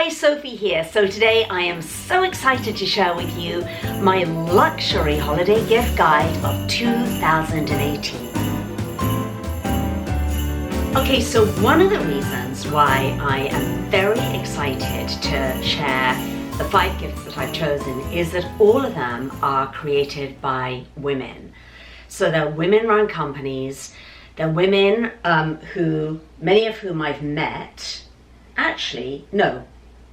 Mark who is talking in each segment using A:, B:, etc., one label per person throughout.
A: Hi, Sophie here. So today I am so excited to share with you my luxury holiday gift guide of 2018. Okay, so one of the reasons why I am very excited to share the 5 gifts that I've chosen is that all of them are created by women. So they're women-run companies. They're women who, many of whom I've met. Actually, no,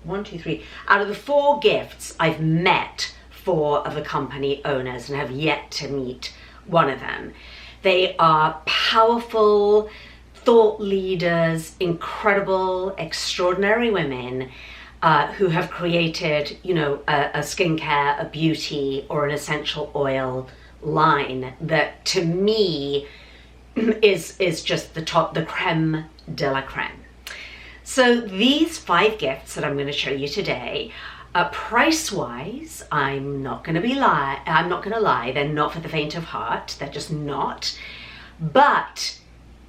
A: 1, 2, 3. Out of the 4 gifts, I've met 4 of the company owners and have yet to meet one of them. They are powerful thought leaders, incredible, extraordinary women who have created, you know, a skincare, a beauty, or an essential oil line that, to me, is just the creme de la creme. So these 5 gifts that I'm going to show you today, price-wise, I'm not going to lie, they're not for the faint of heart. They're just not. But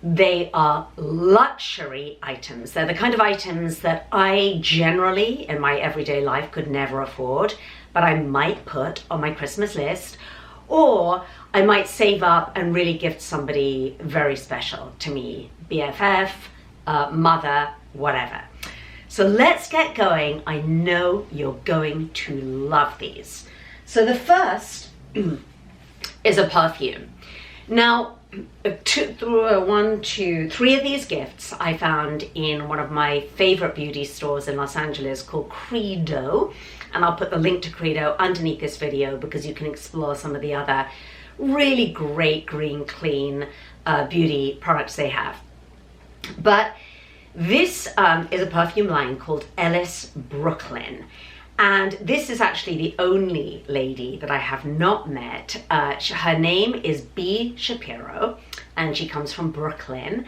A: they are luxury items. They're the kind of items that I generally, in my everyday life, could never afford, but I might put on my Christmas list, or I might save up and really gift somebody very special to me, BFF, mother, whatever. So let's get going. I know you're going to love these. So the first is a perfume. Now, 1, 2, 3 of these gifts I found in one of my favorite beauty stores in Los Angeles called Credo, and I'll put the link to Credo underneath this video because you can explore some of the other really great green, clean beauty products they have. But this is a perfume line called Ellis Brooklyn, and this is actually the only lady that I have not met. Her name is B. Shapiro, and she comes from Brooklyn,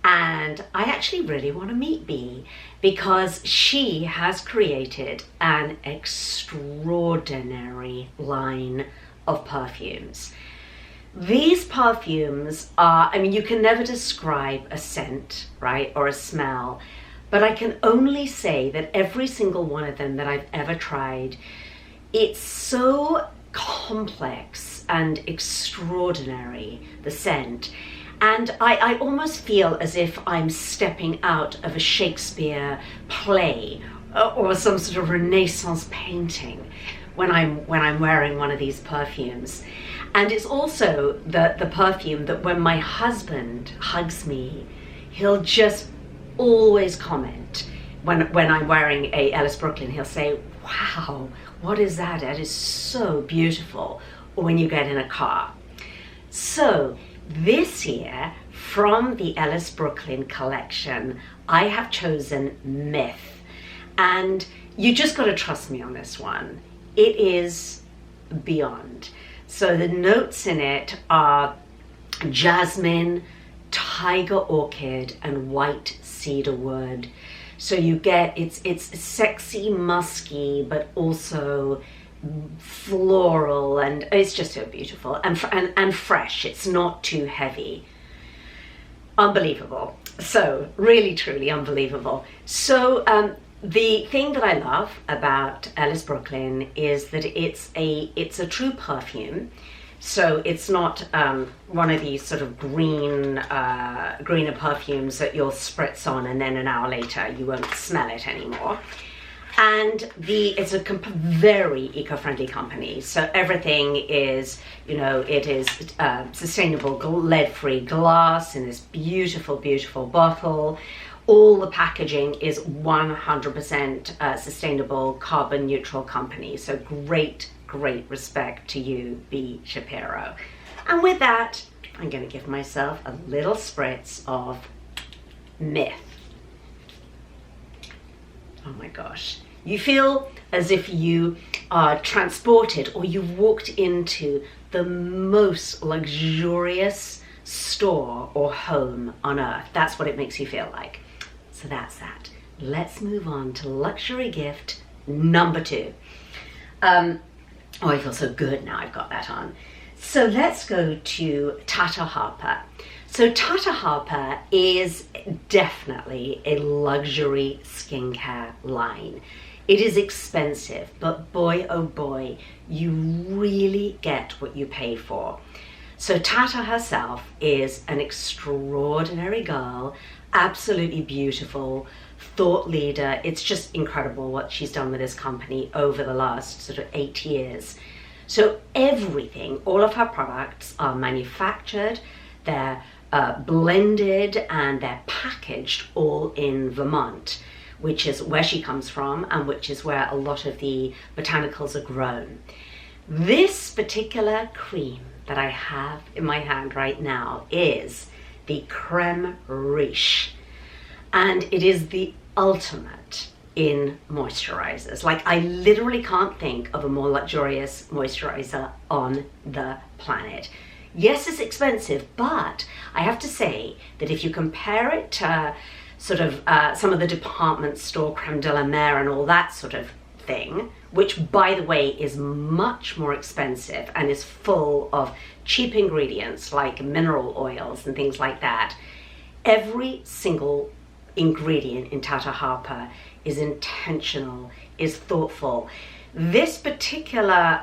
A: and I actually really want to meet B because she has created an extraordinary line of perfumes. These perfumes are, I mean, you can never describe a scent, right, or a smell, but I can only say that every single one of them that I've ever tried, it's so complex and extraordinary, the scent. And I almost feel as if I'm stepping out of a Shakespeare play or some sort of Renaissance painting when I'm wearing one of these perfumes. And it's also the perfume that when my husband hugs me, he'll just always comment. When I'm wearing a Ellis Brooklyn, he'll say, "Wow, what is that? That is so beautiful." Or when you get in a car. So this year, from the Ellis Brooklyn collection, I have chosen Myth. And you just got to trust me on this one. It is beyond. So the notes in it are jasmine, tiger orchid, and white cedarwood. So you get, it's sexy, musky, but also floral, and it's just so beautiful and fresh. It's not too heavy. Unbelievable. So really, truly unbelievable. So the thing that I love about Ellis Brooklyn is that it's a true perfume. So it's not one of these sort of greener perfumes that you'll spritz on and then an hour later you won't smell it anymore. And it's a very eco-friendly company. So everything is, you know, it is sustainable lead-free glass in this beautiful, beautiful bottle. All the packaging is 100% sustainable, carbon neutral company. So great respect to you, B. Shapiro. And with that, I'm going to give myself a little spritz of Myth. Oh my gosh. You feel as if you are transported or you've walked into the most luxurious store or home on earth. That's what it makes you feel like. So that's that. Let's move on to luxury gift number 2. Oh, I feel so good now I've got that on. So let's go to Tata Harper. So Tata Harper is definitely a luxury skincare line. It is expensive, but boy, oh boy, you really get what you pay for. So Tata herself is an extraordinary girl, absolutely beautiful, thought leader. It's just incredible what she's done with this company over the last sort of 8 years. So everything, all of her products are manufactured, they're blended, and they're packaged all in Vermont, which is where she comes from and which is where a lot of the botanicals are grown. This particular cream that I have in my hand right now is the Creme Riche, and it is the ultimate in moisturizers. Like, I literally can't think of a more luxurious moisturizer on the planet. Yes, it's expensive, but I have to say that if you compare it to sort of some of the department store creme de la mer and all that sort of thing, which by the way is much more expensive and is full of cheap ingredients like mineral oils and things like that, every single ingredient in Tata Harper is intentional, is thoughtful. This particular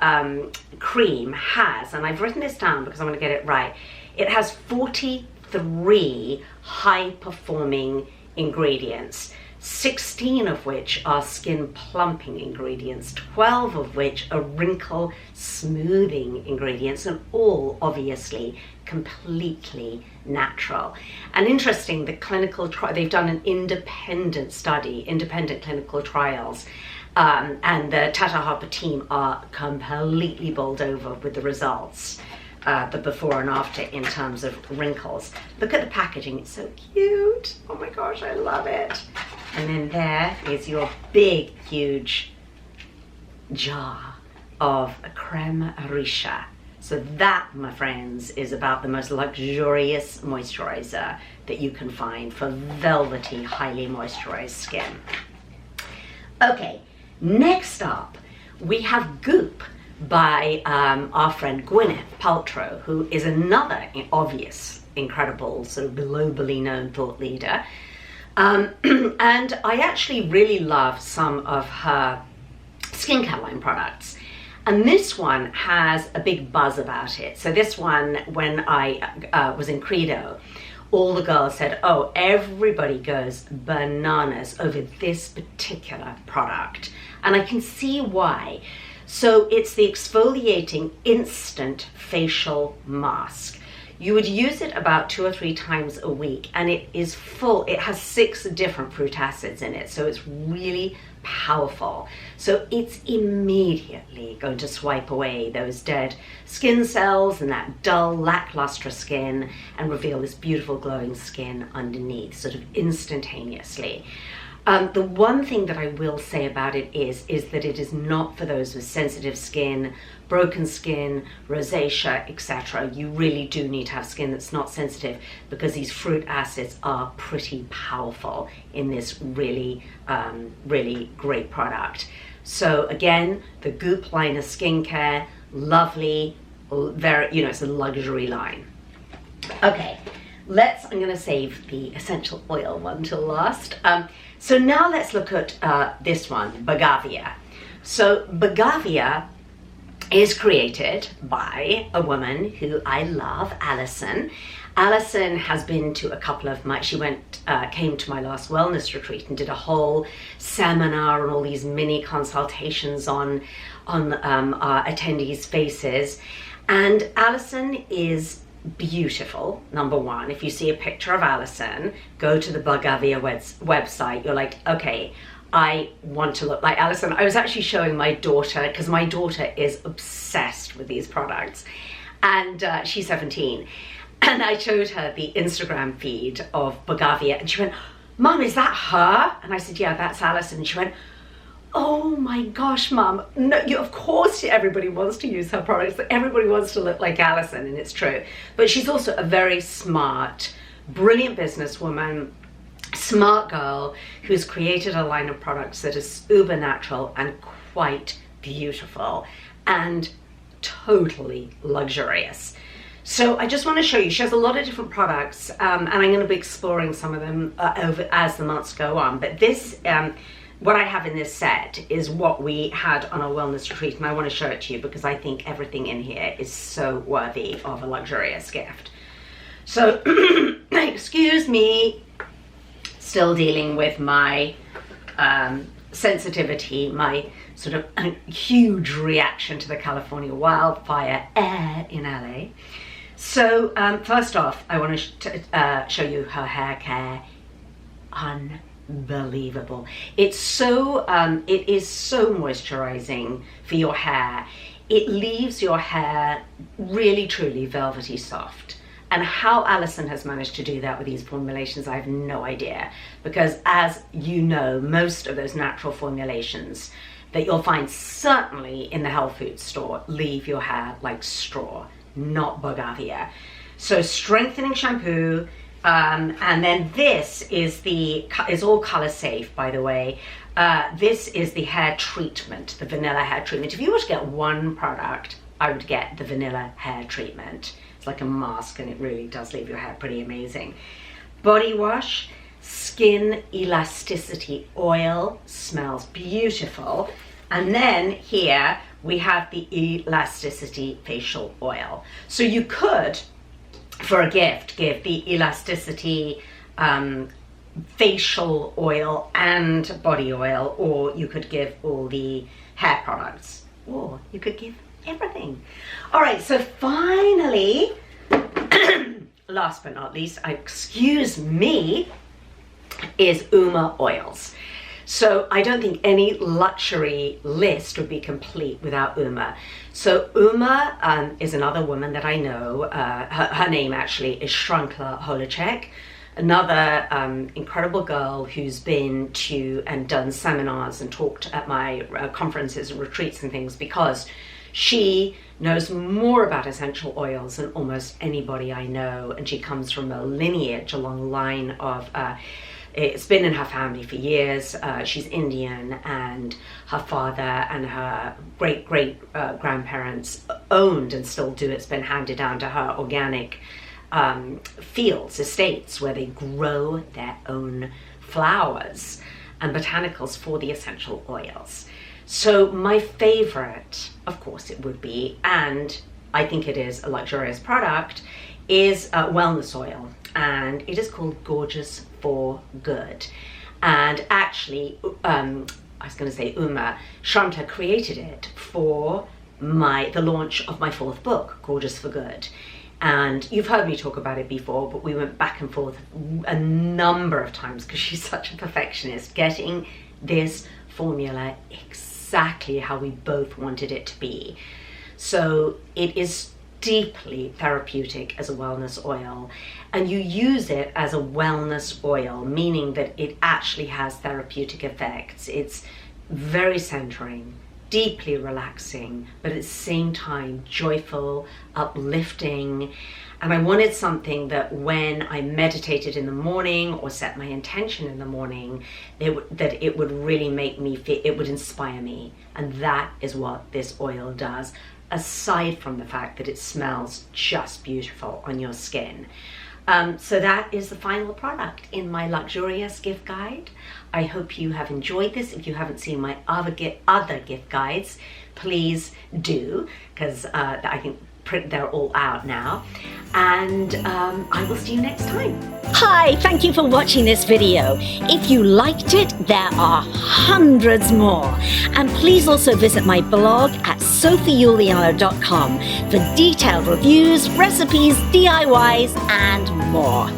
A: cream has, and I've written this down because I want to get it right, it has 43 high-performing ingredients, 16 of which are skin plumping ingredients, 12 of which are wrinkle smoothing ingredients, and all obviously completely natural. And interesting, the clinical trial, they've done an independent study, independent clinical trials, and the Tata Harper team are completely bowled over with the results, the before and after in terms of wrinkles. Look at the packaging, it's so cute. Oh my gosh, I love it. And then there is your big, huge jar of Creme Riche. So that, my friends, is about the most luxurious moisturizer that you can find for velvety, highly moisturized skin. Okay, next up, we have Goop by our friend Gwyneth Paltrow, who is another obvious, incredible, sort of globally known thought leader. And I actually really love some of her skincare line products. And this one has a big buzz about it. So this one, when I was in Credo, all the girls said, oh, everybody goes bananas over this particular product. And I can see why. So it's the exfoliating instant facial mask. You would use it about 2 or 3 times a week, and it is full. It has 6 different fruit acids in it, so it's really powerful. So it's immediately going to swipe away those dead skin cells and that dull, lackluster skin and reveal this beautiful glowing skin underneath, sort of instantaneously. The one thing that I will say about it is that it is not for those with sensitive skin, broken skin, rosacea, etc. You really do need to have skin that's not sensitive, because these fruit acids are pretty powerful in this really, really great product. So again, the Goop line of skincare, lovely, very, you know, it's a luxury line. Okay, I'm going to save the essential oil one till last. So now let's look at this one, Bagavier. So Bagavier is created by a woman who I love, Alison. Alison has been to a couple of my, came to my last wellness retreat and did a whole seminar and all these mini consultations on our attendees' faces. And Alison is beautiful, number one. If you see a picture of Alison, go to the Bagavier website, you're like, okay, I want to look like Alison. I was actually showing my daughter, because my daughter is obsessed with these products, and she's 17, and I showed her the Instagram feed of Bagavier, and she went, Mum, is that her? And I said, yeah, that's Alison. And she went, oh my gosh, Mum, no, of course everybody wants to use her products, but everybody wants to look like Alison, and it's true. But she's also a very smart, brilliant businesswoman, smart girl who's created a line of products that is uber natural and quite beautiful and totally luxurious. So I just want to show you, she has a lot of different products, and I'm going to be exploring some of them over as the months go on. But this, what I have in this set is what we had on our wellness retreat, and I want to show it to you because I think everything in here is so worthy of a luxurious gift. So, excuse me, still dealing with my sensitivity, my sort of huge reaction to the California wildfire air in LA. So first off, I want to show you her hair care. Unbelievable. It's so, it is so moisturizing for your hair. It leaves your hair really, truly velvety soft. And how Alison has managed to do that with these formulations, I have no idea. Because as you know, most of those natural formulations that you'll find certainly in the health food store leave your hair like straw, not bogavia. So strengthening shampoo, and then this is all color safe, by the way. This is the hair treatment, the vanilla hair treatment. If you were to get one product, I would get the vanilla hair treatment. It's like a mask and it really does leave your hair pretty amazing. Body wash, skin elasticity oil, smells beautiful. And then here we have the elasticity facial oil. So you could, for a gift, give the elasticity facial oil and body oil, or you could give all the hair products, or you could give everything. All right, so finally, last but not least, excuse me, is Uma oils. So I don't think any luxury list would be complete without Uma. So Uma is another woman that I know. Her name actually is Shrankla Holacek, another incredible girl who's been to and done seminars and talked at my conferences and retreats and things, because she knows more about essential oils than almost anybody I know, and she comes from a lineage, a long line of it's been in her family for years. She's Indian, and her father and her great-great-grandparents owned and still do. It's been handed down to her organic fields, estates, where they grow their own flowers and botanicals for the essential oils. So my favorite, of course it would be, and I think it is a luxurious product, is wellness oil. And it is called Gorgeous for Good. And actually, I was going to say Uma, Shanta created it for the launch of my 4th book, Gorgeous for Good. And you've heard me talk about it before, but we went back and forth a number of times because she's such a perfectionist, getting this formula exactly how we both wanted it to be. So it is deeply therapeutic as a wellness oil, and you use it as a wellness oil, meaning that it actually has therapeutic effects. It's very centering, deeply relaxing, but at the same time joyful, uplifting. And I wanted something that when I meditated in the morning or set my intention in the morning, that it would really make me feel, it would inspire me. And that is what this oil does, aside from the fact that it smells just beautiful on your skin. So that is the final product in my luxurious gift guide. I hope you have enjoyed this. If you haven't seen my other gift guides, please do, because I think they're all out now. And I will see you next time. Hi, thank you for watching this video. If you liked it, there are hundreds more. And please also visit my blog at sophieuliano.com for detailed reviews, recipes, DIYs, and more.